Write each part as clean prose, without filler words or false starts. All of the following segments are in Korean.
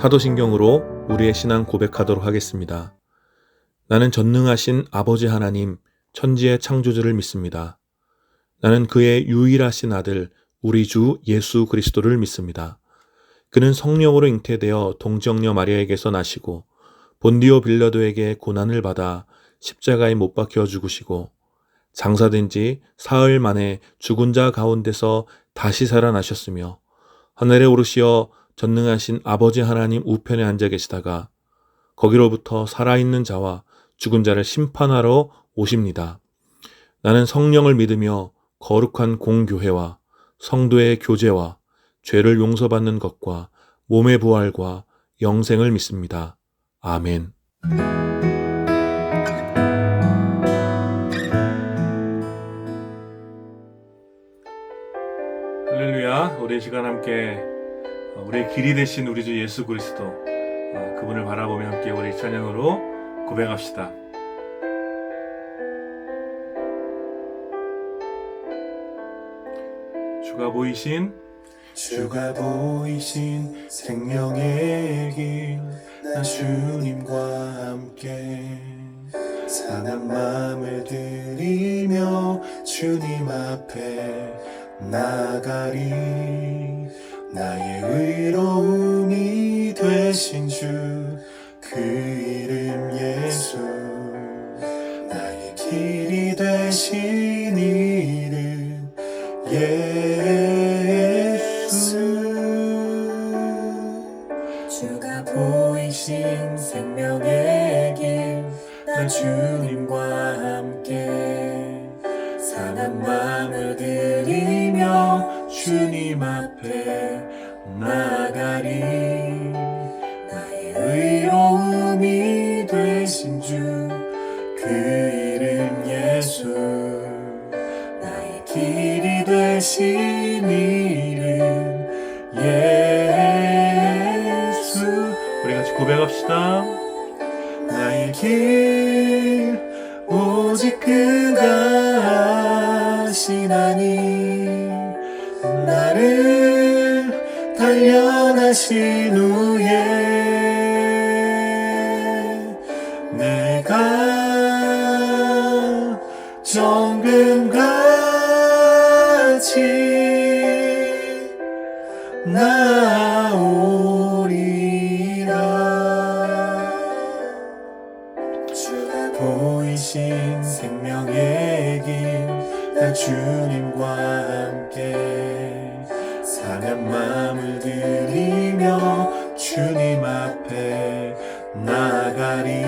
사도신경으로 우리의 신앙 고백하도록 하겠습니다. 나는 전능하신 아버지 하나님, 천지의 창조주를 믿습니다. 나는 그의 유일하신 아들, 우리 주 예수 그리스도를 믿습니다. 그는 성령으로 잉태되어 동정녀 마리아에게서 나시고 본디오 빌라도에게 고난을 받아 십자가에 못 박혀 죽으시고 장사된 지 사흘 만에 죽은 자 가운데서 다시 살아나셨으며 하늘에 오르시어 전능하신 아버지 하나님 우편에 앉아 계시다가 거기로부터 살아있는 자와 죽은 자를 심판하러 오십니다. 나는 성령을 믿으며 거룩한 공교회와 성도의 교제와 죄를 용서받는 것과 몸의 부활과 영생을 믿습니다. 아멘. 할렐루야. 우리 시간 함께 우리의 길이 되신 우리 주 예수 그리스도 그분을 바라보며 함께 우리 찬양으로 고백합시다. 주가 보이신 생명의 길, 나 주님과 함께 상한 마음을 들이며 주님 앞에 나가리. 나의 의로움이 되신 주, 그 이름 예수. 나의 길이 되신 이름 예수. 주가 보이신 생명의 길, 나 주님과 함께 상한 마음을 들이며 주님 앞에 나가리. 나의 의로움이 되신 주, 그 이름 예수. 나의 길이 되신 이름 예수. 우리 같이 고백합시다. 나의 길 오직 그가 아시나니, 나를 단련하신 후에 내가 정금같이 나오리라. 주가 보이신 생명의 길, 나 주님과 함께 상한 마음을 들이며 주님 앞에 나가리.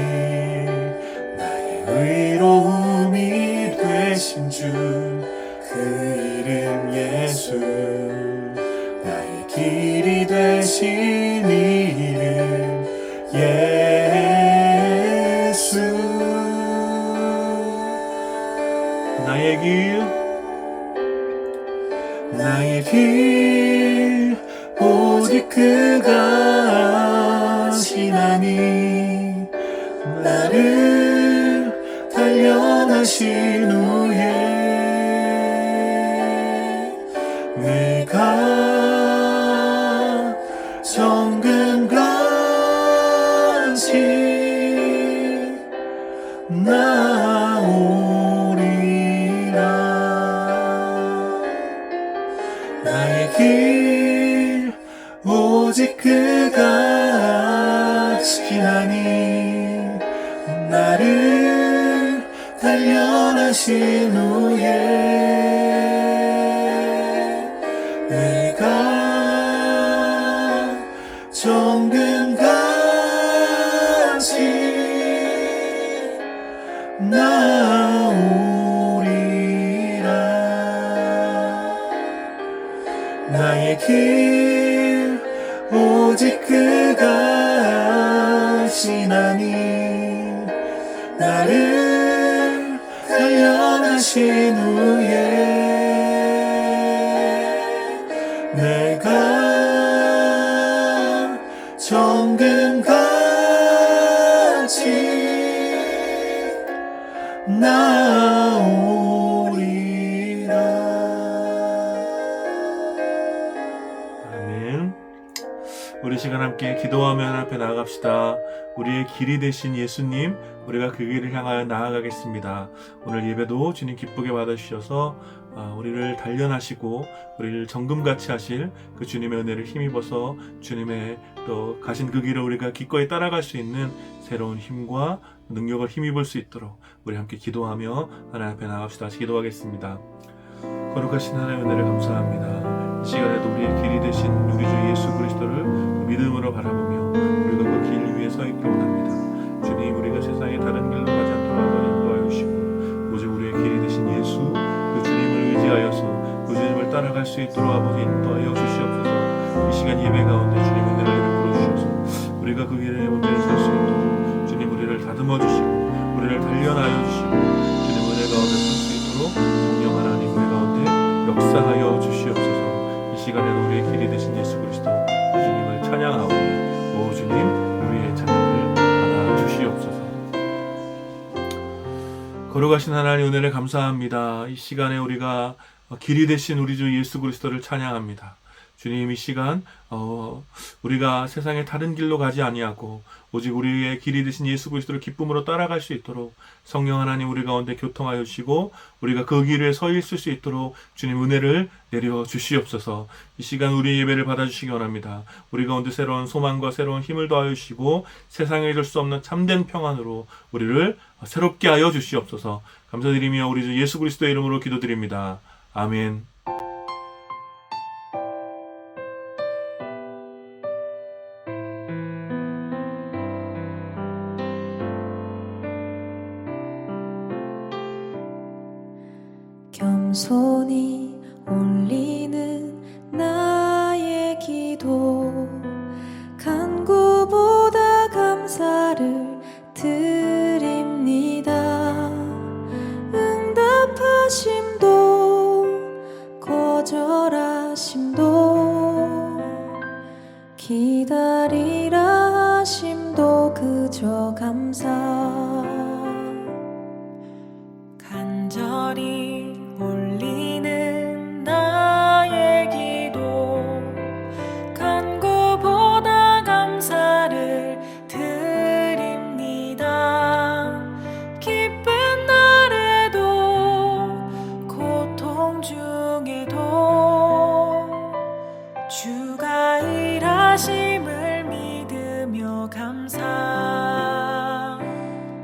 나의 의로움이 되신 주, 그 이름 예수. 나의 길이 되신 이름 예수. 나의 길 오직 그가 아시나니, 나를 단련하신 후에 내가 정금같이 나오리라. 나의 길 오직 그가 아시나니, 나를 단련하신 후에 내가 정금같이 나오리라. 나의 길 오직 그가 아시나니, 나를 단련하신 후에 내가 정금같이 나오리라. 아멘. 우리 시간 시간 함께 기도하며 하나님 앞에 나아갑시다. 우리의 길이 되신 예수님, 우리가 그 길을 향하여 나아가겠습니다. 오늘 예배도 주님 기쁘게 받아주셔서 우리를 단련하시고 우리를 정금같이 하실 그 주님의 은혜를 힘입어서 주님의 또 가신 그 길을 우리가 기꺼이 따라갈 수 있는 새로운 힘과 능력을 힘입을 수 있도록 우리 함께 기도하며 하나님 앞에 나아갑시다. 다시 기도하겠습니다. 거룩하신 하나님의 은혜를 감사합니다. 이 시간에도 우리의 길이 되신 우리 주 예수 그리스도를 믿음으로 바라보며 우리가 그 길 위에 서 있기 원합니다. 주님, 우리가 세상의 다른 길로 가지 않도록 아버지 인도하여 주시고 오직 우리의 길이 되신 예수 그 주님을 의지하여서 그 주님을 따라갈 수 있도록 아버지 인도하여 주시옵소서. 이 시간 예배 가운데 주님 은혜를 베풀어 주셔서 우리가 그 길에 온전히 설 수 있도록 주님 우리를 다듬어 주시고 우리를 단련하여 주시고 주님 은혜 가운데 설 수 있도록 성령 하나님 은혜 가운데 역사하여 주시옵소서. 이 시간에도 우리의 길이 되신 예수 그리스도 그 주님을 찬양하오니 오 주님 우리의 찬양을 받아 주시옵소서. 거룩하신 하나님 은혜를 감사합니다. 이 시간에 우리가 길이 되신 우리 주 예수 그리스도를 찬양합니다. 주님, 이 시간 우리가 세상의 다른 길로 가지 아니하고 오직 우리의 길이 되신 예수 그리스도를 기쁨으로 따라갈 수 있도록 성령 하나님 우리 가운데 교통하여 주시고 우리가 그 길에 서 있을 수 있도록 주님 은혜를 내려 주시옵소서. 이 시간 우리 예배를 받아주시기 원합니다. 우리 가운데 새로운 소망과 새로운 힘을 더하여 주시고 세상에 잊을 수 없는 참된 평안으로 우리를 새롭게 하여 주시옵소서. 감사드리며 우리 주 예수 그리스도의 이름으로 기도드립니다. 아멘. 겸손히 올리는 나의 기도 간구보다 감사를 드립니다. 응답하심도 거절하심도 기다리라 하심도 그저 감사. 간절히 올리는 나의 기도 간구보다 감사를 드립니다. 기쁜 날에도 고통 중에도 주가 일하심을 믿으며 감사.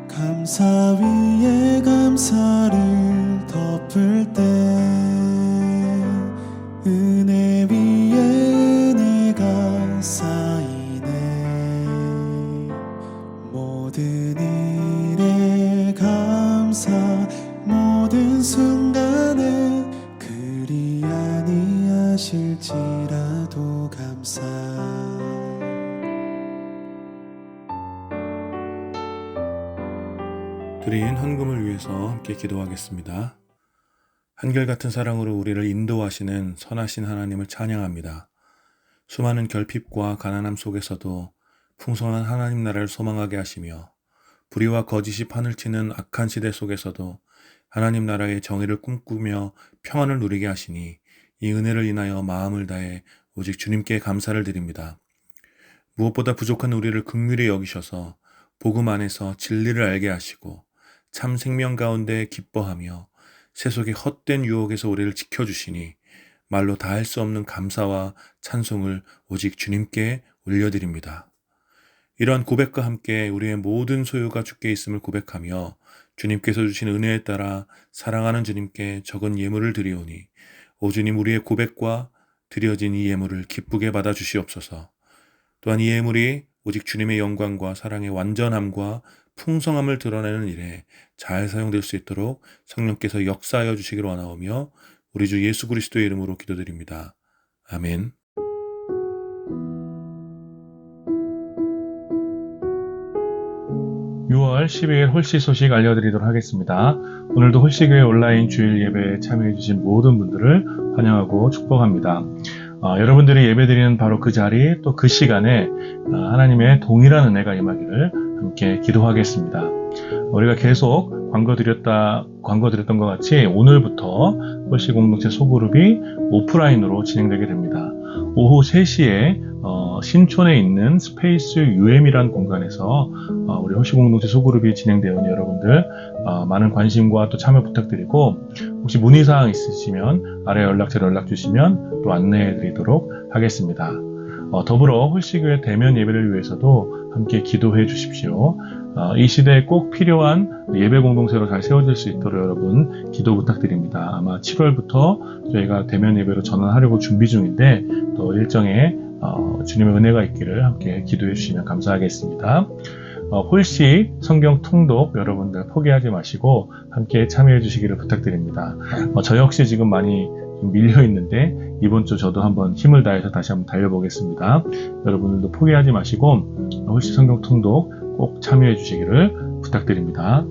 감사 위에 감사를 덮을 때 은혜 위에 은혜가 쌓이네. 모든 일에 감사 모든 순간에 그리 아니하실지라도 감사. 드린 헌금을 위해서 함께 기도하겠습니다. 한결같은 사랑으로 우리를 인도하시는 선하신 하나님을 찬양합니다. 수많은 결핍과 가난함 속에서도 풍성한 하나님 나라를 소망하게 하시며 불의와 거짓이 판을 치는 악한 시대 속에서도 하나님 나라의 정의를 꿈꾸며 평안을 누리게 하시니 이 은혜를 인하여 마음을 다해 오직 주님께 감사를 드립니다. 무엇보다 부족한 우리를 긍휼히 여기셔서 복음 안에서 진리를 알게 하시고 참 생명 가운데 기뻐하며 세속의 헛된 유혹에서 우리를 지켜주시니 말로 다 할 수 없는 감사와 찬송을 오직 주님께 올려드립니다. 이러한 고백과 함께 우리의 모든 소유가 주께 있음을 고백하며 주님께서 주신 은혜에 따라 사랑하는 주님께 적은 예물을 드리오니 오 주님, 우리의 고백과 드려진 이 예물을 기쁘게 받아 주시옵소서. 또한 이 예물이 오직 주님의 영광과 사랑의 완전함과 풍성함을 드러내는 일에 잘 사용될 수 있도록 성령께서 역사하여 주시기를 원하오며 우리 주 예수 그리스도의 이름으로 기도드립니다. 아멘. (6월 12일) 홀씨 소식 알려드리도록 하겠습니다. 오늘도 홀씨교회 온라인 주일 예배에 참여해주신 모든 분들을 환영하고 축복합니다. 여러분들이 예배드리는 바로 그 자리 또 그 시간에 하나님의 동일한 은혜가 임하기를 함께 기도하겠습니다. 우리가 계속 광고드렸던 것 같이 오늘부터 홀씨 공동체 소그룹이 오프라인으로 진행되게 됩니다. 오후 3시에 신촌에 있는 스페이스 UM이라는 공간에서 우리 허쉬공동체 소그룹이 진행되오니 여러분들 많은 관심과 또 참여 부탁드리고, 혹시 문의사항 있으시면 아래 연락처로 연락 주시면 또 안내해 드리도록 하겠습니다. 더불어 홀씨교회 대면 예배를 위해서도 함께 기도해 주십시오. 이 시대에 꼭 필요한 예배 공동체로 잘 세워질 수 있도록 여러분 기도 부탁드립니다. 아마 7월부터 저희가 대면 예배로 전환하려고 준비 중인데, 또 일정에 주님의 은혜가 있기를 함께 기도해 주시면 감사하겠습니다. 홀씨 성경 통독 여러분들 포기하지 마시고 함께 참여해 주시기를 부탁드립니다. 저 역시 지금 많이 밀려 있는데 이번 주 저도 한번 힘을 다해서 다시 한번 달려보겠습니다. 여러분들도 포기하지 마시고 홀씨 성경 통독 꼭 참여해 주시기를 부탁드립니다.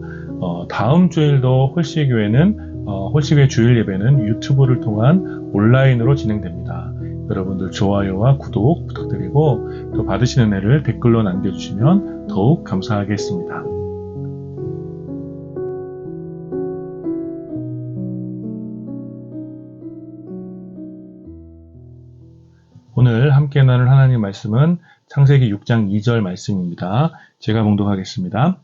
다음 주일도 홀씨교회는 홀씨교회 주일 예배는 유튜브를 통한 온라인으로 진행됩니다. 여러분들 좋아요와 구독 부탁드리고, 또 받으시는 은혜를 댓글로 남겨주시면 더욱 감사하겠습니다. 오늘 함께 나눌 하나님 말씀은 창세기 6장 2절 말씀입니다. 제가 봉독하겠습니다.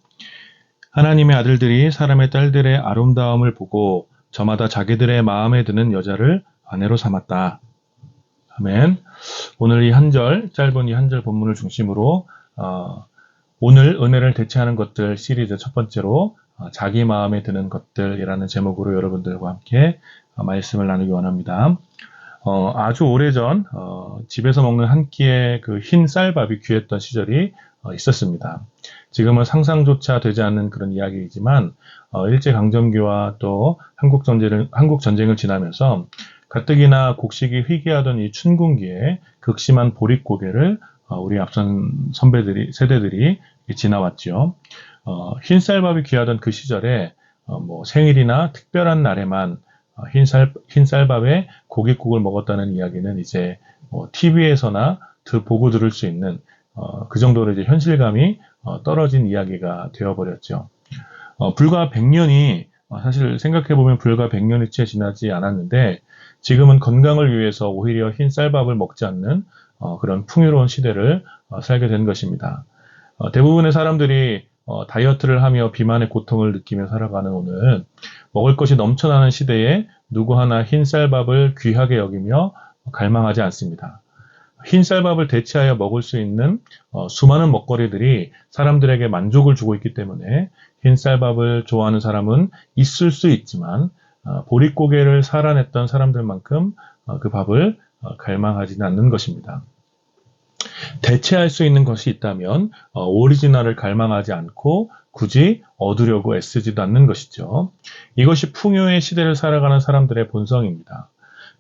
하나님의 아들들이 사람의 딸들의 아름다움을 보고 저마다 자기들의 마음에 드는 여자를 아내로 삼았다. 아멘. 오늘 이 한 절, 짧은 이 한 절 본문을 중심으로 오늘 은혜를 대체하는 것들 시리즈 첫 번째로 자기 마음에 드는 것들이라는 제목으로 여러분들과 함께 말씀을 나누기 원합니다. 아주 오래전 집에서 먹는 한 끼의 그 흰 쌀밥이 귀했던 시절이 있었습니다. 지금은 상상조차 되지 않는 그런 이야기이지만 일제강점기와 또 한국 전쟁을 지나면서 가뜩이나 곡식이 희귀하던 이 춘군기에 극심한 보릿고개를 우리 앞선 세대들이 지나왔죠. 흰 쌀밥이 귀하던 그 시절에 생일이나 특별한 날에만 흰 쌀밥에 고깃국을 먹었다는 이야기는 이제 TV에서나 보고 들을 수 있는 그 정도로 이제 현실감이 떨어진 이야기가 되어버렸죠. 불과 100년이 사실 생각해보면 불과 100년이 채 지나지 않았는데, 지금은 건강을 위해서 오히려 흰 쌀밥을 먹지 않는 그런 풍요로운 시대를 살게 된 것입니다. 대부분의 사람들이 다이어트를 하며 비만의 고통을 느끼며 살아가는 오늘, 먹을 것이 넘쳐나는 시대에 누구 하나 흰 쌀밥을 귀하게 여기며 갈망하지 않습니다. 흰 쌀밥을 대체하여 먹을 수 있는 수많은 먹거리들이 사람들에게 만족을 주고 있기 때문에 흰 쌀밥을 좋아하는 사람은 있을 수 있지만, 보릿고개를 살아냈던 사람들만큼 그 밥을 갈망하지는 않는 것입니다. 대체할 수 있는 것이 있다면 오리지널을 갈망하지 않고 굳이 얻으려고 애쓰지도 않는 것이죠. 이것이 풍요의 시대를 살아가는 사람들의 본성입니다.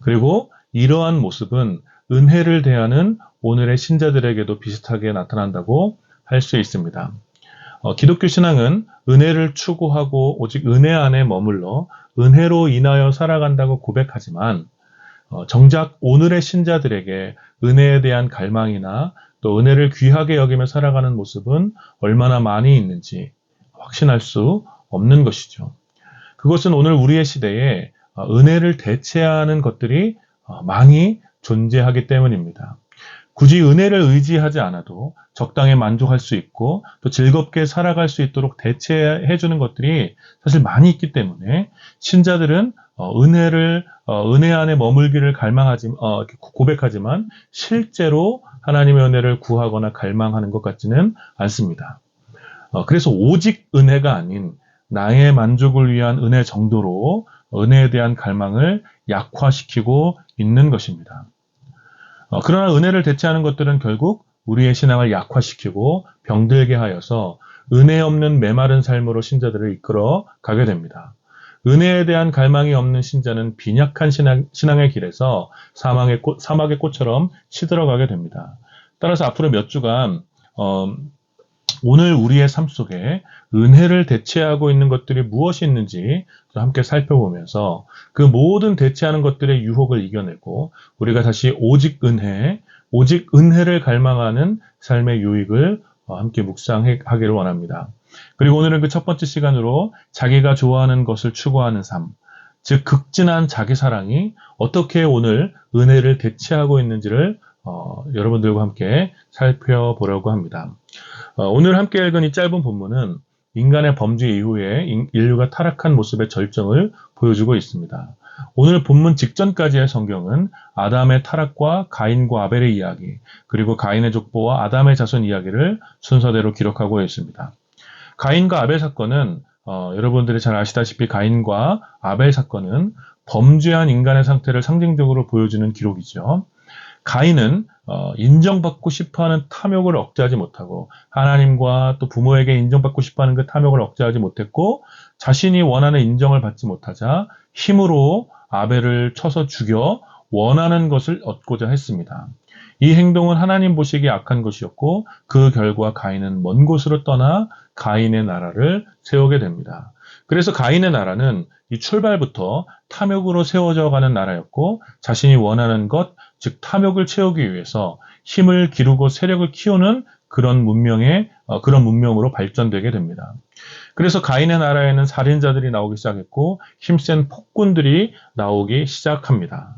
그리고 이러한 모습은 은혜를 대하는 오늘의 신자들에게도 비슷하게 나타난다고 할 수 있습니다. 기독교 신앙은 은혜를 추구하고 오직 은혜 안에 머물러 은혜로 인하여 살아간다고 고백하지만, 정작 오늘의 신자들에게 은혜에 대한 갈망이나 또 은혜를 귀하게 여기며 살아가는 모습은 얼마나 많이 있는지 확신할 수 없는 것이죠. 그것은 오늘 우리의 시대에 은혜를 대체하는 것들이 많이 존재하기 때문입니다. 굳이 은혜를 의지하지 않아도 적당히 만족할 수 있고 또 즐겁게 살아갈 수 있도록 대체해주는 것들이 사실 많이 있기 때문에 신자들은 은혜 안에 머물기를 고백하지만 실제로 하나님의 은혜를 구하거나 갈망하는 것 같지는 않습니다. 그래서 오직 은혜가 아닌 나의 만족을 위한 은혜 정도로 은혜에 대한 갈망을 약화시키고 있는 것입니다. 그러나 은혜를 대체하는 것들은 결국 우리의 신앙을 약화시키고 병들게 하여서 은혜 없는 메마른 삶으로 신자들을 이끌어 가게 됩니다. 은혜에 대한 갈망이 없는 신자는 빈약한 신앙의 길에서 사막의 꽃처럼 시들어가게 됩니다. 따라서 앞으로 몇 주간 오늘 우리의 삶 속에 은혜를 대체하고 있는 것들이 무엇이 있는지 함께 살펴보면서 그 모든 대체하는 것들의 유혹을 이겨내고 우리가 다시 오직 은혜를 갈망하는 삶의 유익을 함께 묵상하기를 원합니다. 그리고 오늘은 그 첫 번째 시간으로 자기가 좋아하는 것을 추구하는 삶, 즉 극진한 자기 사랑이 어떻게 오늘 은혜를 대체하고 있는지를 여러분들과 함께 살펴보려고 합니다. 오늘 함께 읽은 이 짧은 본문은 인간의 범죄 이후에 인류가 타락한 모습의 절정을 보여주고 있습니다. 오늘 본문 직전까지의 성경은 아담의 타락과 가인과 아벨의 이야기, 그리고 가인의 족보와 아담의 자손 이야기를 순서대로 기록하고 있습니다. 가인과 아벨 사건은 여러분들이 잘 아시다시피 가인과 아벨 사건은 범죄한 인간의 상태를 상징적으로 보여주는 기록이죠. 가인은 인정받고 싶어하는 탐욕을 억제하지 못하고 하나님과 또 부모에게 인정받고 싶어하는 그 탐욕을 억제하지 못했고 자신이 원하는 인정을 받지 못하자 힘으로 아벨을 쳐서 죽여 원하는 것을 얻고자 했습니다. 이 행동은 하나님 보시기에 악한 것이었고 그 결과 가인은 먼 곳으로 떠나 가인의 나라를 세우게 됩니다. 그래서 가인의 나라는 이 출발부터 탐욕으로 세워져 가는 나라였고 자신이 원하는 것, 즉 탐욕을 채우기 위해서 힘을 기르고 세력을 키우는 그런 문명으로 발전되게 됩니다. 그래서 가인의 나라에는 살인자들이 나오기 시작했고 힘센 폭군들이 나오기 시작합니다.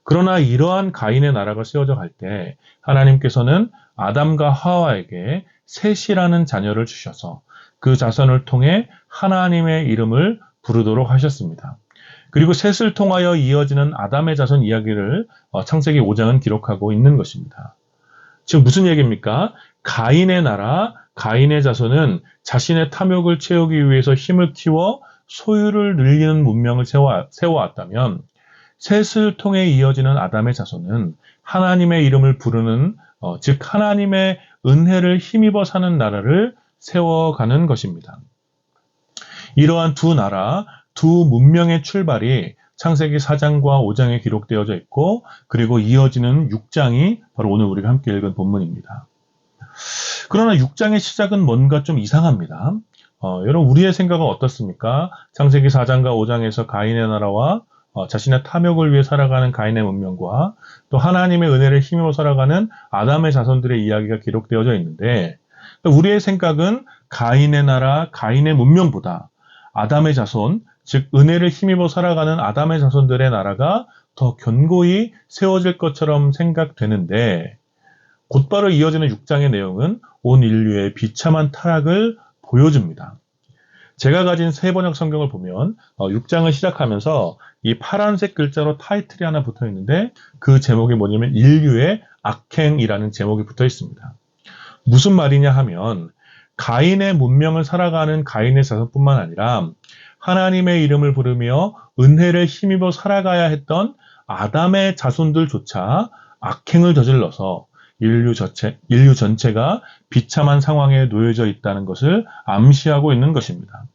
그러나 이러한 가인의 나라가 세워져 갈 때 하나님께서는 아담과 하와에게 셋이라는 자녀를 주셔서 그 자손을 통해 하나님의 이름을 부르도록 하셨습니다. 그리고 셋을 통하여 이어지는 아담의 자손 이야기를 창세기 5장은 기록하고 있는 것입니다. 지금 무슨 얘기입니까? 가인의 나라, 가인의 자손은 자신의 탐욕을 채우기 위해서 힘을 키워 소유를 늘리는 문명을 세워왔다면 셋을 통해 이어지는 아담의 자손은 하나님의 이름을 부르는 즉 하나님의 은혜를 힘입어 사는 나라를 세워가는 것입니다. 이러한 두 나라, 두 문명의 출발이 창세기 4장과 5장에 기록되어져 있고 그리고 이어지는 6장이 바로 오늘 우리가 함께 읽은 본문입니다. 그러나 6장의 시작은 뭔가 좀 이상합니다. 여러분 우리의 생각은 어떻습니까? 창세기 4장과 5장에서 가인의 나라와 자신의 탐욕을 위해 살아가는 가인의 문명과 또 하나님의 은혜를 힘입어 살아가는 아담의 자손들의 이야기가 기록되어져 있는데 우리의 생각은 가인의 나라, 가인의 문명보다 아담의 자손, 즉 은혜를 힘입어 살아가는 아담의 자손들의 나라가 더 견고히 세워질 것처럼 생각되는데 곧바로 이어지는 6장의 내용은 온 인류의 비참한 타락을 보여줍니다. 제가 가진 세번역 성경을 보면 6장을 시작하면서 이 파란색 글자로 타이틀이 하나 붙어 있는데 그 제목이 뭐냐면 인류의 악행이라는 제목이 붙어 있습니다. 무슨 말이냐 하면 가인의 문명을 살아가는 가인의 자손뿐만 아니라 하나님의 이름을 부르며 은혜를 힘입어 살아가야 했던 아담의 자손들조차 악행을 저질러서 인류 전체가 비참한 상황에 놓여져 있다는 것을 암시하고 있는 것입니다.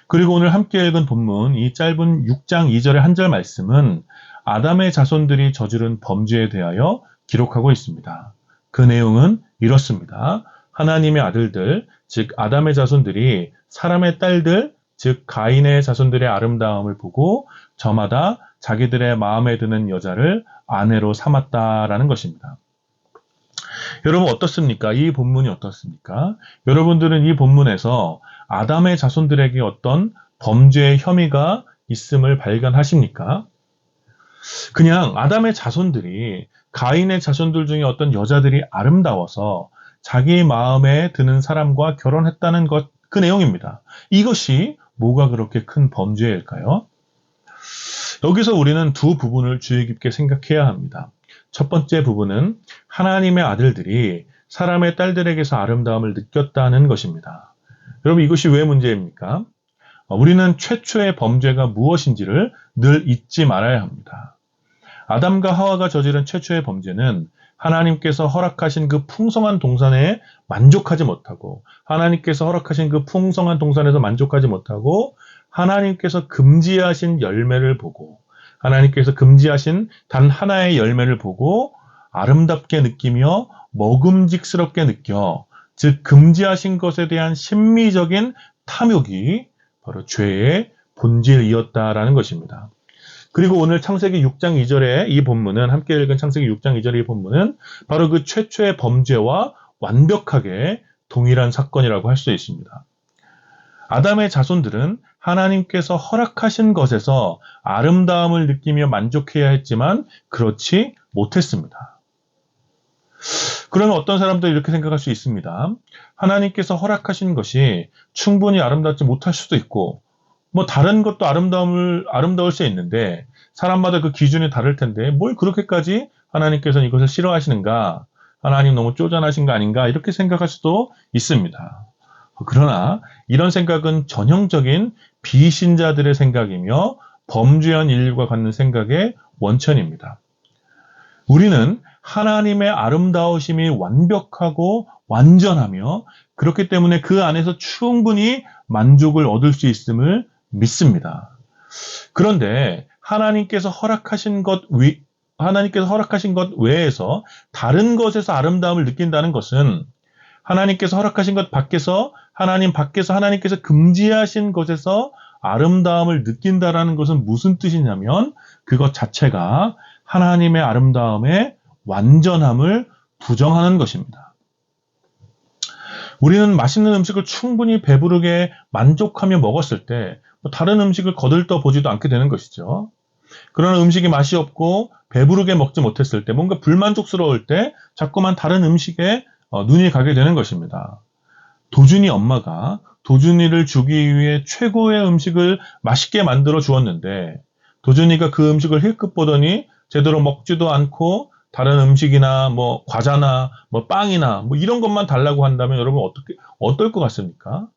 그리고 오늘 함께 읽은 본문 이 짧은 6장 2절의 한 절 말씀은 아담의 자손들이 저지른 범죄에 대하여 기록하고 있습니다. 그 내용은 이렇습니다. 하나님의 아들들, 즉 아담의 자손들이 사람의 딸들, 즉 가인의 자손들의 아름다움을 보고 저마다 자기들의 마음에 드는 여자를 아내로 삼았다라는 것입니다. 여러분 어떻습니까? 이 본문이 어떻습니까? 여러분들은 이 본문에서 아담의 자손들에게 어떤 범죄의 혐의가 있음을 발견하십니까? 그냥 아담의 자손들이 가인의 자손들 중에 어떤 여자들이 아름다워서 자기 마음에 드는 사람과 결혼했다는 것, 그 내용입니다. 이것이 뭐가 그렇게 큰 범죄일까요? 여기서 우리는 두 부분을 주의 깊게 생각해야 합니다. 첫 번째 부분은 하나님의 아들들이 사람의 딸들에게서 아름다움을 느꼈다는 것입니다. 여러분 이것이 왜 문제입니까? 우리는 최초의 범죄가 무엇인지를 늘 잊지 말아야 합니다. 아담과 하와가 저지른 최초의 범죄는 하나님께서 허락하신 그 풍성한 동산에 만족하지 못하고 하나님께서 허락하신 그 풍성한 동산에서 만족하지 못하고 하나님께서 금지하신 열매를 보고 하나님께서 금지하신 단 하나의 열매를 보고 아름답게 느끼며 먹음직스럽게 느껴 즉 금지하신 것에 대한 심미적인 탐욕이 바로 죄의 본질이었다라는 것입니다. 그리고 오늘 창세기 6장 2절의 이 본문은 함께 읽은 창세기 6장 2절의 이 본문은 바로 그 최초의 범죄와 완벽하게 동일한 사건이라고 할 수 있습니다. 아담의 자손들은 하나님께서 허락하신 것에서 아름다움을 느끼며 만족해야 했지만 그렇지 못했습니다. 그러면 어떤 사람도 이렇게 생각할 수 있습니다. 하나님께서 허락하신 것이 충분히 아름답지 못할 수도 있고, 뭐 다른 것도 아름다울 수 있는데, 사람마다 그 기준이 다를 텐데, 뭘 그렇게까지 하나님께서는 이것을 싫어하시는가? 하나님 너무 쪼잔하신 거 아닌가? 이렇게 생각할 수도 있습니다. 그러나 이런 생각은 전형적인 비신자들의 생각이며 범죄한 인류가 갖는 생각의 원천입니다. 우리는 하나님의 아름다우심이 완벽하고 완전하며 그렇기 때문에 그 안에서 충분히 만족을 얻을 수 있음을 믿습니다. 그런데 하나님께서 허락하신 것 외에서 다른 것에서 아름다움을 느낀다는 것은 하나님께서 허락하신 것 밖에서 하나님께서 금지하신 것에서 아름다움을 느낀다라는 것은 무슨 뜻이냐면 그것 자체가 하나님의 아름다움의 완전함을 부정하는 것입니다. 우리는 맛있는 음식을 충분히 배부르게 만족하며 먹었을 때 다른 음식을 거들떠 보지도 않게 되는 것이죠. 그러나 음식이 맛이 없고 배부르게 먹지 못했을 때 뭔가 불만족스러울 때 자꾸만 다른 음식에 눈이 가게 되는 것입니다. 도준이 엄마가 도준이를 주기 위해 최고의 음식을 맛있게 만들어 주었는데 도준이가 그 음식을 힐끗 보더니 제대로 먹지도 않고 다른 음식이나 뭐 과자나 뭐 빵이나 뭐 이런 것만 달라고 한다면 여러분 어떨 것 같습니까?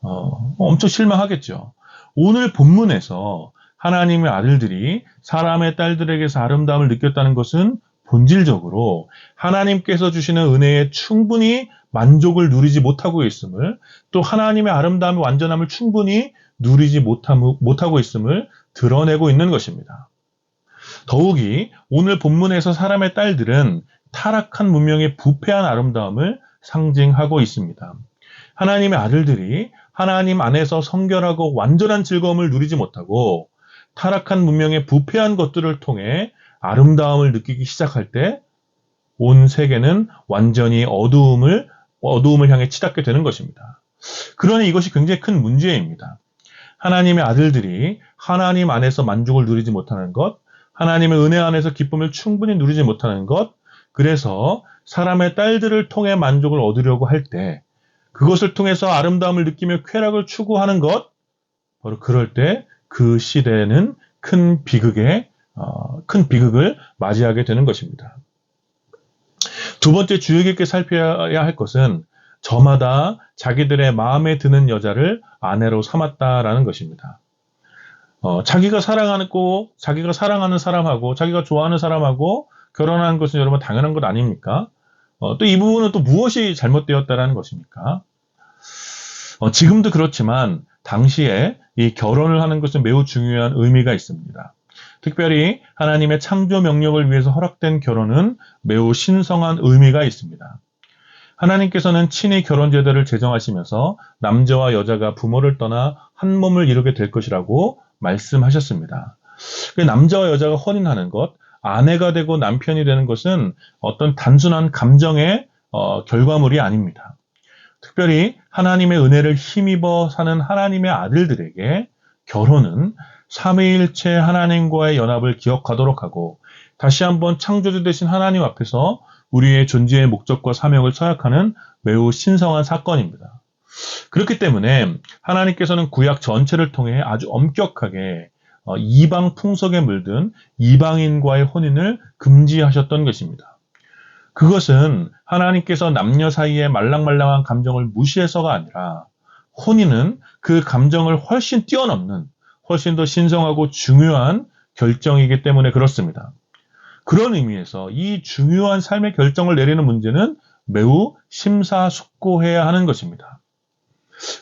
엄청 실망하겠죠. 오늘 본문에서 하나님의 아들들이 사람의 딸들에게서 아름다움을 느꼈다는 것은 본질적으로 하나님께서 주시는 은혜에 충분히 만족을 누리지 못하고 있음을, 또 하나님의 아름다움의 완전함을 충분히 누리지 못하고 있음을 드러내고 있는 것입니다. 더욱이 오늘 본문에서 사람의 딸들은 타락한 문명의 부패한 아름다움을 상징하고 있습니다. 하나님의 아들들이 하나님 안에서 성결하고 완전한 즐거움을 누리지 못하고 타락한 문명의 부패한 것들을 통해 아름다움을 느끼기 시작할 때 온 세계는 완전히 어두움을 향해 치닫게 되는 것입니다. 그러니 이것이 굉장히 큰 문제입니다. 하나님의 아들들이 하나님 안에서 만족을 누리지 못하는 것, 하나님의 은혜 안에서 기쁨을 충분히 누리지 못하는 것, 그래서 사람의 딸들을 통해 만족을 얻으려고 할 때 그것을 통해서 아름다움을 느끼며 쾌락을 추구하는 것, 바로 그럴 때 그 시대에는 큰 비극을 맞이하게 되는 것입니다. 두 번째 주의 깊게 살펴야 할 것은 저마다 자기들의 마음에 드는 여자를 아내로 삼았다라는 것입니다. 자기가 사랑하는 사람하고 자기가 좋아하는 사람하고 결혼하는 것은 여러분 당연한 것 아닙니까? 또 이 부분은 또 무엇이 잘못되었다라는 것입니까? 지금도 그렇지만 당시에 이 결혼을 하는 것은 매우 중요한 의미가 있습니다. 특별히 하나님의 창조 명령을 위해서 허락된 결혼은 매우 신성한 의미가 있습니다. 하나님께서는 친히 결혼 제도를 제정하시면서 남자와 여자가 부모를 떠나 한 몸을 이루게 될 것이라고 말씀하셨습니다. 남자와 여자가 혼인하는 것, 아내가 되고 남편이 되는 것은 어떤 단순한 감정의 결과물이 아닙니다. 특별히 하나님의 은혜를 힘입어 사는 하나님의 아들들에게 결혼은 삼위일체 하나님과의 연합을 기억하도록 하고 다시 한번 창조주 되신 하나님 앞에서 우리의 존재의 목적과 사명을 서약하는 매우 신성한 사건입니다. 그렇기 때문에 하나님께서는 구약 전체를 통해 아주 엄격하게 이방 풍속에 물든 이방인과의 혼인을 금지하셨던 것입니다. 그것은 하나님께서 남녀 사이의 말랑말랑한 감정을 무시해서가 아니라 혼인은 그 감정을 훨씬 뛰어넘는 훨씬 더 신성하고 중요한 결정이기 때문에 그렇습니다. 그런 의미에서 이 중요한 삶의 결정을 내리는 문제는 매우 심사숙고해야 하는 것입니다.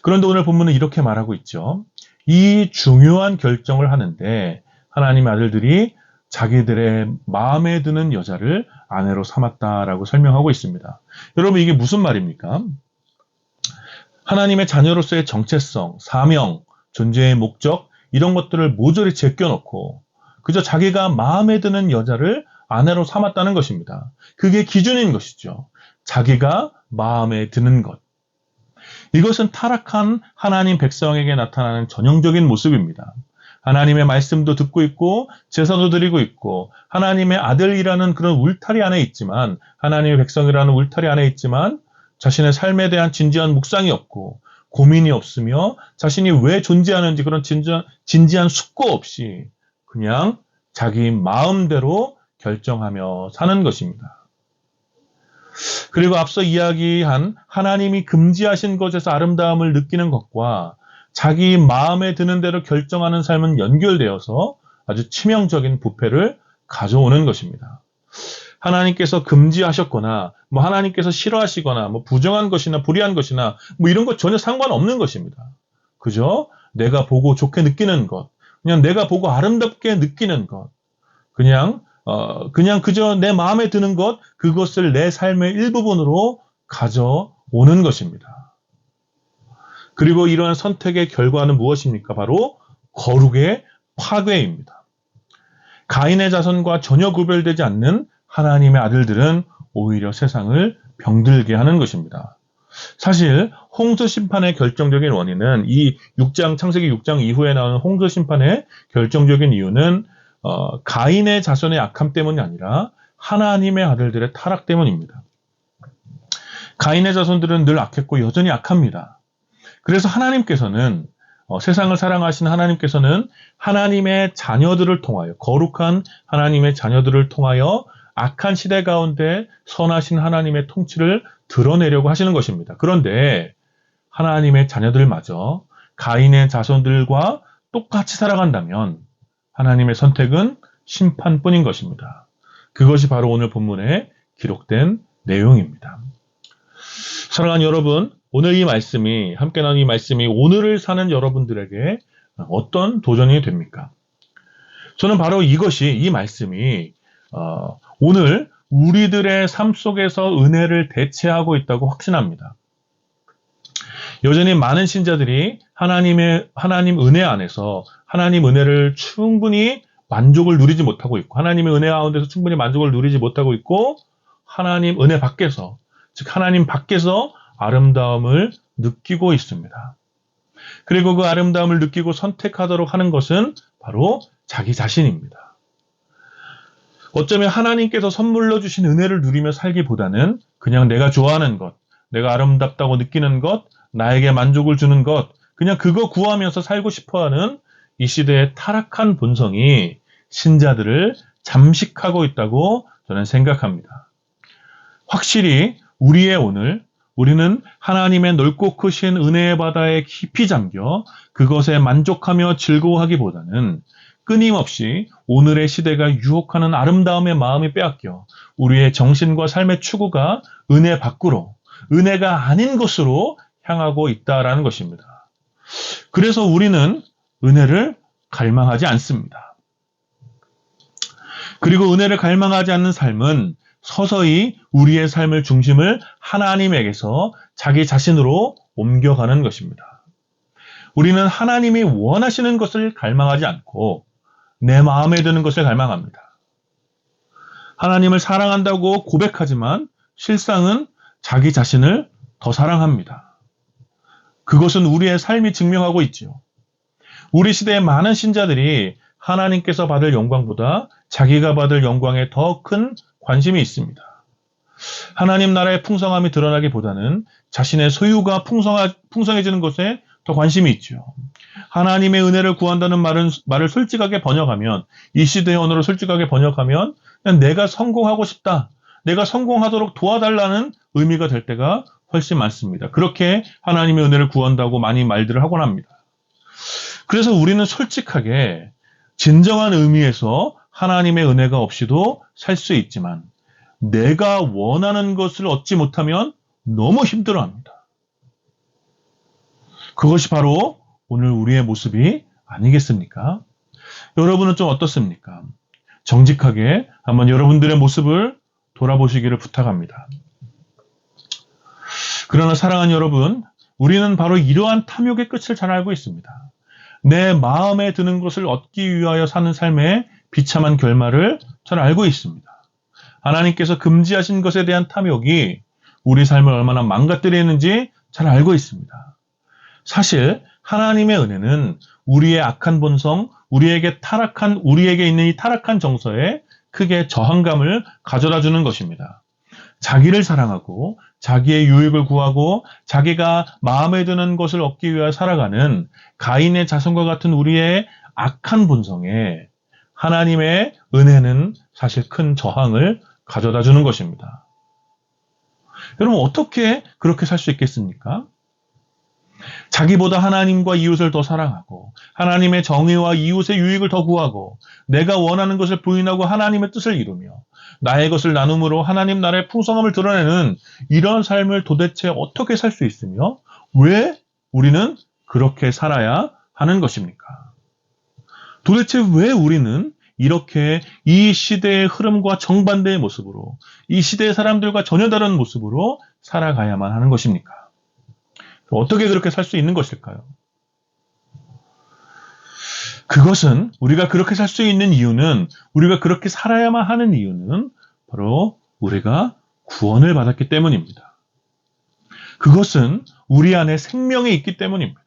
그런데 오늘 본문은 이렇게 말하고 있죠. 이 중요한 결정을 하는데 하나님의 아들들이 자기들의 마음에 드는 여자를 아내로 삼았다라고 설명하고 있습니다. 여러분 이게 무슨 말입니까? 하나님의 자녀로서의 정체성, 사명, 존재의 목적 이런 것들을 모조리 제껴놓고 그저 자기가 마음에 드는 여자를 아내로 삼았다는 것입니다. 그게 기준인 것이죠. 자기가 마음에 드는 것. 이것은 타락한 하나님 백성에게 나타나는 전형적인 모습입니다. 하나님의 말씀도 듣고 있고 제사도 드리고 있고 하나님의 아들이라는 그런 울타리 안에 있지만 하나님의 백성이라는 울타리 안에 있지만 자신의 삶에 대한 진지한 묵상이 없고 고민이 없으며 자신이 왜 존재하는지 그런 진지한 숙고 없이 그냥 자기 마음대로 결정하며 사는 것입니다. 그리고 앞서 이야기한 하나님이 금지하신 것에서 아름다움을 느끼는 것과 자기 마음에 드는 대로 결정하는 삶은 연결되어서 아주 치명적인 부패를 가져오는 것입니다. 하나님께서 금지하셨거나 하나님께서 싫어하시거나 부정한 것이나 불의한 것이나 이런 것 전혀 상관없는 것입니다. 그죠? 내가 보고 좋게 느끼는 것, 그냥 내가 보고 아름답게 느끼는 것, 그냥 그저 내 마음에 드는 것, 그것을 내 삶의 일부분으로 가져오는 것입니다. 그리고 이러한 선택의 결과는 무엇입니까? 바로 거룩의 파괴입니다. 가인의 자손과 전혀 구별되지 않는 하나님의 아들들은 오히려 세상을 병들게 하는 것입니다. 사실 홍수 심판의 결정적인 원인은 이 창세기 6장 이후에 나오는 홍수 심판의 결정적인 이유는 가인의 자손의 악함 때문이 아니라 하나님의 아들들의 타락 때문입니다. 가인의 자손들은 늘 악했고 여전히 악합니다. 그래서 하나님께서는 세상을 사랑하신 하나님께서는 하나님의 자녀들을 통하여 거룩한 하나님의 자녀들을 통하여 악한 시대 가운데 선하신 하나님의 통치를 드러내려고 하시는 것입니다. 그런데 하나님의 자녀들마저 가인의 자손들과 똑같이 살아간다면 하나님의 선택은 심판뿐인 것입니다. 그것이 바로 오늘 본문에 기록된 내용입니다. 사랑하는 여러분, 오늘 이 말씀이 함께 나눈 이 말씀이 오늘을 사는 여러분들에게 어떤 도전이 됩니까? 저는 바로 이 말씀이 오늘 우리들의 삶 속에서 은혜를 대체하고 있다고 확신합니다. 여전히 많은 신자들이 하나님 은혜 안에서 하나님 은혜를 충분히 만족을 누리지 못하고 있고 하나님의 은혜 가운데서 충분히 만족을 누리지 못하고 있고 하나님 은혜 밖에서 즉 하나님 밖에서 아름다움을 느끼고 있습니다. 그리고 그 아름다움을 느끼고 선택하도록 하는 것은 바로 자기 자신입니다. 어쩌면 하나님께서 선물로 주신 은혜를 누리며 살기보다는 그냥 내가 좋아하는 것, 내가 아름답다고 느끼는 것, 나에게 만족을 주는 것, 그냥 그거 구하면서 살고 싶어하는 이 시대의 타락한 본성이 신자들을 잠식하고 있다고 저는 생각합니다. 확실히 우리의 오늘, 우리는 하나님의 넓고 크신 은혜의 바다에 깊이 잠겨 그것에 만족하며 즐거워하기보다는 끊임없이 오늘의 시대가 유혹하는 아름다움의 마음이 빼앗겨 우리의 정신과 삶의 추구가 은혜 밖으로, 은혜가 아닌 것으로 향하고 있다라는 것입니다. 그래서 우리는 은혜를 갈망하지 않습니다. 그리고 은혜를 갈망하지 않는 삶은 서서히 우리의 삶의 중심을 하나님에게서 자기 자신으로 옮겨가는 것입니다. 우리는 하나님이 원하시는 것을 갈망하지 않고 내 마음에 드는 것을 갈망합니다. 하나님을 사랑한다고 고백하지만 실상은 자기 자신을 더 사랑합니다. 그것은 우리의 삶이 증명하고 있지요. 우리 시대의 많은 신자들이 하나님께서 받을 영광보다 자기가 받을 영광에 더 큰 관심이 있습니다. 하나님 나라의 풍성함이 드러나기보다는 자신의 소유가 풍성해지는 것에 더 관심이 있죠. 하나님의 은혜를 구한다는 말을 솔직하게 번역하면, 이 시대의 언어로 솔직하게 번역하면 그냥 내가 성공하고 싶다, 내가 성공하도록 도와달라는 의미가 될 때가 훨씬 많습니다. 그렇게 하나님의 은혜를 구한다고 많이 말들을 하곤 합니다. 그래서 우리는 솔직하게 진정한 의미에서 하나님의 은혜가 없이도 살 수 있지만 내가 원하는 것을 얻지 못하면 너무 힘들어합니다. 그것이 바로 오늘 우리의 모습이 아니겠습니까? 여러분은 좀 어떻습니까? 정직하게 한번 여러분들의 모습을 돌아보시기를 부탁합니다. 그러나 사랑하는 여러분, 우리는 바로 이러한 탐욕의 끝을 잘 알고 있습니다. 내 마음에 드는 것을 얻기 위하여 사는 삶의 비참한 결말을 잘 알고 있습니다. 하나님께서 금지하신 것에 대한 탐욕이 우리 삶을 얼마나 망가뜨리는지 잘 알고 있습니다. 사실 하나님의 은혜는 우리의 악한 본성, 우리에게 있는 이 타락한 정서에 크게 저항감을 가져다 주는 것입니다. 자기를 사랑하고 자기의 유익을 구하고 자기가 마음에 드는 것을 얻기 위해 살아가는 가인의 자손과 같은 우리의 악한 본성에 하나님의 은혜는 사실 큰 저항을 가져다 주는 것입니다. 여러분, 어떻게 그렇게 살 수 있겠습니까? 자기보다 하나님과 이웃을 더 사랑하고 하나님의 정의와 이웃의 유익을 더 구하고 내가 원하는 것을 부인하고 하나님의 뜻을 이루며 나의 것을 나눔으로 하나님 나라의 풍성함을 드러내는 이런 삶을 도대체 어떻게 살 수 있으며 왜 우리는 그렇게 살아야 하는 것입니까? 도대체 왜 우리는 이렇게 이 시대의 흐름과 정반대의 모습으로 이 시대의 사람들과 전혀 다른 모습으로 살아가야만 하는 것입니까? 어떻게 그렇게 살 수 있는 것일까요? 그것은 우리가 그렇게 살 수 있는 이유는 우리가 그렇게 살아야만 하는 이유는 바로 우리가 구원을 받았기 때문입니다. 그것은 우리 안에 생명이 있기 때문입니다.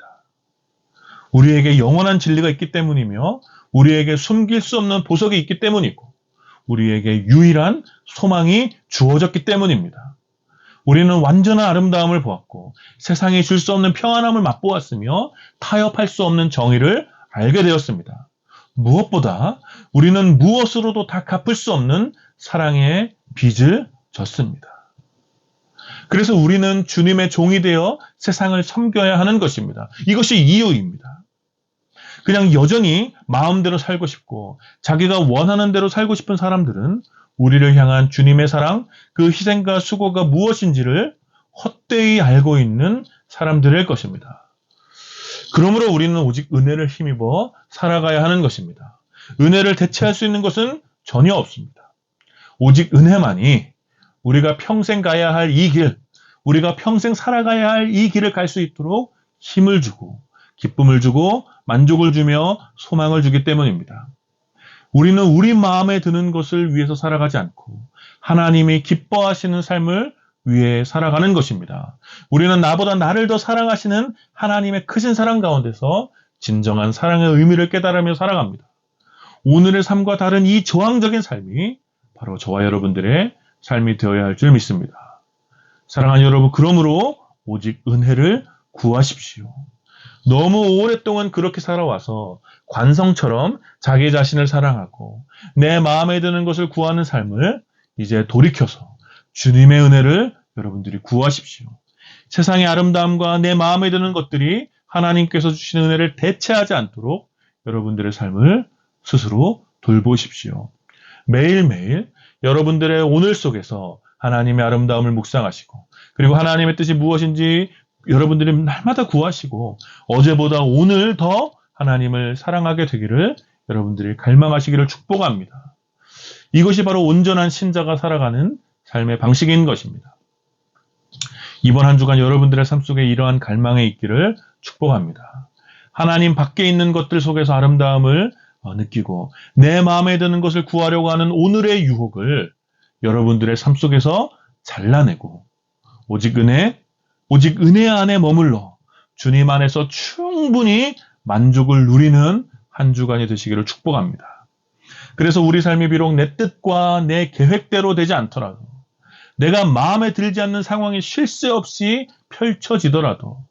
우리에게 영원한 진리가 있기 때문이며 우리에게 숨길 수 없는 보석이 있기 때문이고 우리에게 유일한 소망이 주어졌기 때문입니다. 우리는 완전한 아름다움을 보았고 세상이 줄 수 없는 평안함을 맛보았으며 타협할 수 없는 정의를 알게 되었습니다. 무엇보다 우리는 무엇으로도 다 갚을 수 없는 사랑의 빚을 졌습니다. 그래서 우리는 주님의 종이 되어 세상을 섬겨야 하는 것입니다. 이것이 이유입니다. 그냥 여전히 마음대로 살고 싶고 자기가 원하는 대로 살고 싶은 사람들은 우리를 향한 주님의 사랑, 그 희생과 수고가 무엇인지를 헛되이 알고 있는 사람들일 것입니다. 그러므로 우리는 오직 은혜를 힘입어 살아가야 하는 것입니다. 은혜를 대체할 수 있는 것은 전혀 없습니다. 오직 은혜만이 우리가 평생 가야 할 이 길, 우리가 평생 살아가야 할 이 길을 갈 수 있도록 힘을 주고 기쁨을 주고 만족을 주며 소망을 주기 때문입니다. 우리는 우리 마음에 드는 것을 위해서 살아가지 않고 하나님이 기뻐하시는 삶을 위해 살아가는 것입니다. 우리는 나보다 나를 더 사랑하시는 하나님의 크신 사랑 가운데서 진정한 사랑의 의미를 깨달으며 살아갑니다. 오늘의 삶과 다른 이 저항적인 삶이 바로 저와 여러분들의 삶이 되어야 할 줄 믿습니다. 사랑하는 여러분, 그러므로 오직 은혜를 구하십시오. 너무 오랫동안 그렇게 살아와서 관성처럼 자기 자신을 사랑하고 내 마음에 드는 것을 구하는 삶을 이제 돌이켜서 주님의 은혜를 여러분들이 구하십시오. 세상의 아름다움과 내 마음에 드는 것들이 하나님께서 주시는 은혜를 대체하지 않도록 여러분들의 삶을 스스로 돌보십시오. 매일매일 여러분들의 오늘 속에서 하나님의 아름다움을 묵상하시고 그리고 하나님의 뜻이 무엇인지 여러분들이 날마다 구하시고 어제보다 오늘 더 하나님을 사랑하게 되기를 여러분들이 갈망하시기를 축복합니다. 이것이 바로 온전한 신자가 살아가는 삶의 방식인 것입니다. 이번 한 주간 여러분들의 삶 속에 이러한 갈망이 있기를 축복합니다. 하나님 밖에 있는 것들 속에서 아름다움을 느끼고 내 마음에 드는 것을 구하려고 하는 오늘의 유혹을 여러분들의 삶 속에서 잘라내고 오직 은혜 안에 머물러 주님 안에서 충분히 만족을 누리는 한 주간이 되시기를 축복합니다. 그래서 우리 삶이 비록 내 뜻과 내 계획대로 되지 않더라도 내가 마음에 들지 않는 상황이 쉴 새 없이 펼쳐지더라도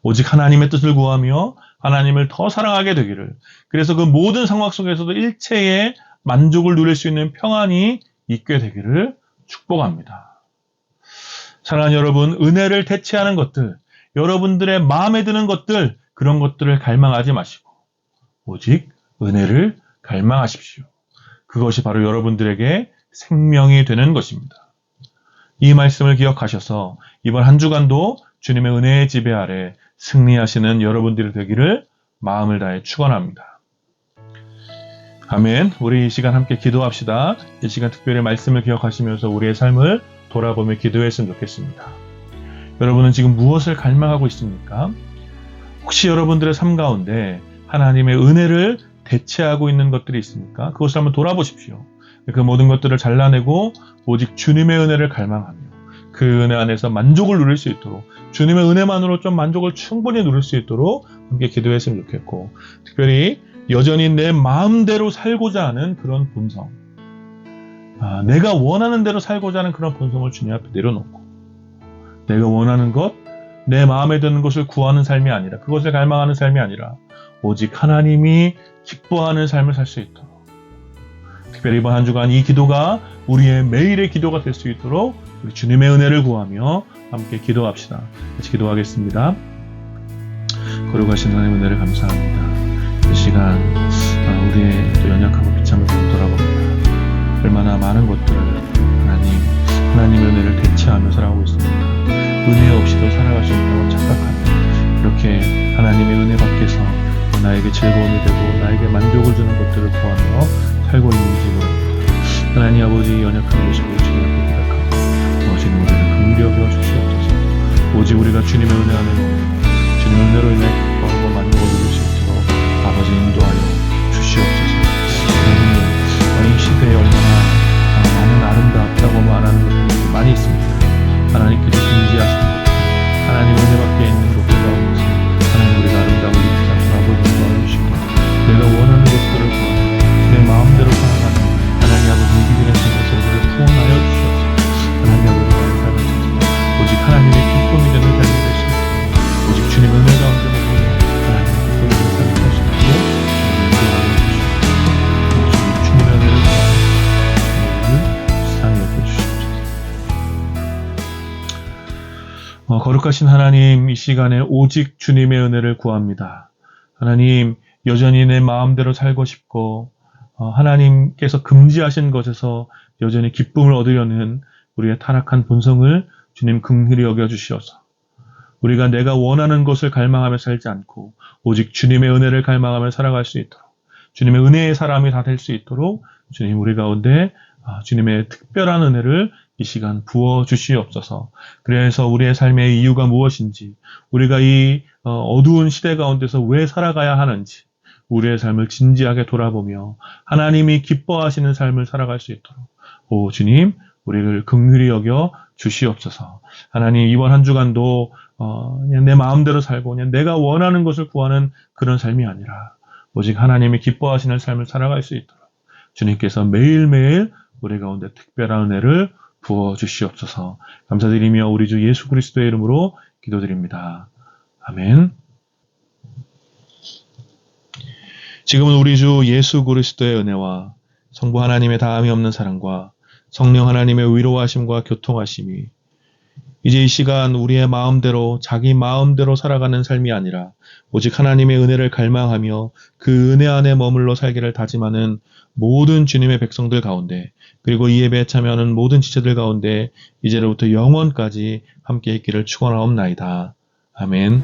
오직 하나님의 뜻을 구하며 하나님을 더 사랑하게 되기를 그래서 그 모든 상황 속에서도 일체의 만족을 누릴 수 있는 평안이 있게 되기를 축복합니다. 사랑하는 여러분, 은혜를 대체하는 것들, 여러분들의 마음에 드는 것들, 그런 것들을 갈망하지 마시고 오직 은혜를 갈망하십시오. 그것이 바로 여러분들에게 생명이 되는 것입니다. 이 말씀을 기억하셔서 이번 한 주간도 주님의 은혜의 지배 아래 승리하시는 여러분들이 되기를 마음을 다해 축원합니다. 아멘. 우리 이 시간 함께 기도합시다. 이 시간 특별히 말씀을 기억하시면서 우리의 삶을 돌아보며 기도했으면 좋겠습니다. 여러분은 지금 무엇을 갈망하고 있습니까? 혹시 여러분들의 삶 가운데 하나님의 은혜를 대체하고 있는 것들이 있습니까? 그것을 한번 돌아보십시오. 그 모든 것들을 잘라내고 오직 주님의 은혜를 갈망하며 그 은혜 안에서 만족을 누릴 수 있도록, 주님의 은혜만으로 좀 만족을 충분히 누릴 수 있도록 함께 기도했으면 좋겠고, 특별히 여전히 내 마음대로 살고자 하는 그런 본성, 내가 원하는 대로 살고자 하는 그런 본성을 주님 앞에 내려놓고, 내가 원하는 것, 내 마음에 드는 것을 구하는 삶이 아니라, 그것을 갈망하는 삶이 아니라 오직 하나님이 기뻐하는 삶을 살 수 있도록, 특별히 이번 한 주간 이 기도가 우리의 매일의 기도가 될 수 있도록 우리 주님의 은혜를 구하며 함께 기도합시다. 같이 기도하겠습니다. 거룩하신 하나님의 은혜를 감사합니다. 이 시간 우리의 또 연약하고 비참을 돌아봅니다. 얼마나 많은 것들을 하나님의 은혜를 대체하며 살아가고 있습니다. 은혜 없이도 살아갈 수 있다고 착각하며 이렇게 하나님의 은혜 밖에서 나에게 즐거움이 되고 나에게 만족을 주는 것들을 구하며 살고 있는지 모릅니다. 하나님 아버지, 연약한 모습을 주님 앞에 고백하고 오직 우리를 긍휼히 여겨 주시옵소서. 오직 우리가 주님의 은혜 안에 머물러 주님의 은혜로 인해 기뻐하고 만족을 누릴 수 있도록 아버지 인도하여 주시옵소서. 하나님, 이 시대에 얼마나 많은 아름답다고 말하는 것들이 많이 있습니다. 하나님께서 금지하신 것, 하나님 은혜 밖에 있는 것들 가운데서 하나님 우리가 아름다움을 입히자 돌아보는 도와주시고, 내가 원하는 것들을 구하며 내 마음대로 살아가는 하나님 아버지 이기는 삶에서 우리를 구원하여 주시옵소서. 하나님 아버지 나의 삶을 통해 오직 하나님의 기쁨이 되는 삶이 될 수 있도록, 오직 주님의 은혜 가운데 머물러 하나님의 기쁨이 되는 삶을 살 수 있도록 인도하여 주시옵소서. 오직 주님의 은혜를 구하며 우리를 세상에 여겨주시옵소서. 거룩하신 하나님, 이 시간에 오직 주님의 은혜를 구합니다. 하나님, 여전히 내 마음대로 살고 싶고 하나님께서 금지하신 것에서 여전히 기쁨을 얻으려는 우리의 타락한 본성을 주님 긍휼히 여겨주시어서 우리가 내가 원하는 것을 갈망하며 살지 않고 오직 주님의 은혜를 갈망하며 살아갈 수 있도록, 주님의 은혜의 사람이 다 될 수 있도록 주님 우리 가운데 주님의 특별한 은혜를 이 시간 부어주시옵소서. 그래서 우리의 삶의 이유가 무엇인지, 우리가 이 어두운 시대 가운데서 왜 살아가야 하는지 우리의 삶을 진지하게 돌아보며 하나님이 기뻐하시는 삶을 살아갈 수 있도록 오 주님 우리를 긍휼히 여겨 주시옵소서. 하나님, 이번 한 주간도 그냥 내 마음대로 살고 그냥 내가 원하는 것을 구하는 그런 삶이 아니라 오직 하나님이 기뻐하시는 삶을 살아갈 수 있도록 주님께서 매일매일 우리 가운데 특별한 은혜를 부어주시옵소서. 감사드리며 우리 주 예수 그리스도의 이름으로 기도드립니다. 아멘. 지금은 우리 주 예수 그리스도의 은혜와 성부 하나님의 다함이 없는 사랑과 성령 하나님의 위로하심과 교통하심이 이제 이 시간 우리의 마음대로 자기 마음대로 살아가는 삶이 아니라 오직 하나님의 은혜를 갈망하며 그 은혜 안에 머물러 살기를 다짐하는 모든 주님의 백성들 가운데, 그리고 이 예배에 참여하는 모든 지체들 가운데 이제로부터 영원까지 함께 있기를 축원하옵나이다. 아멘.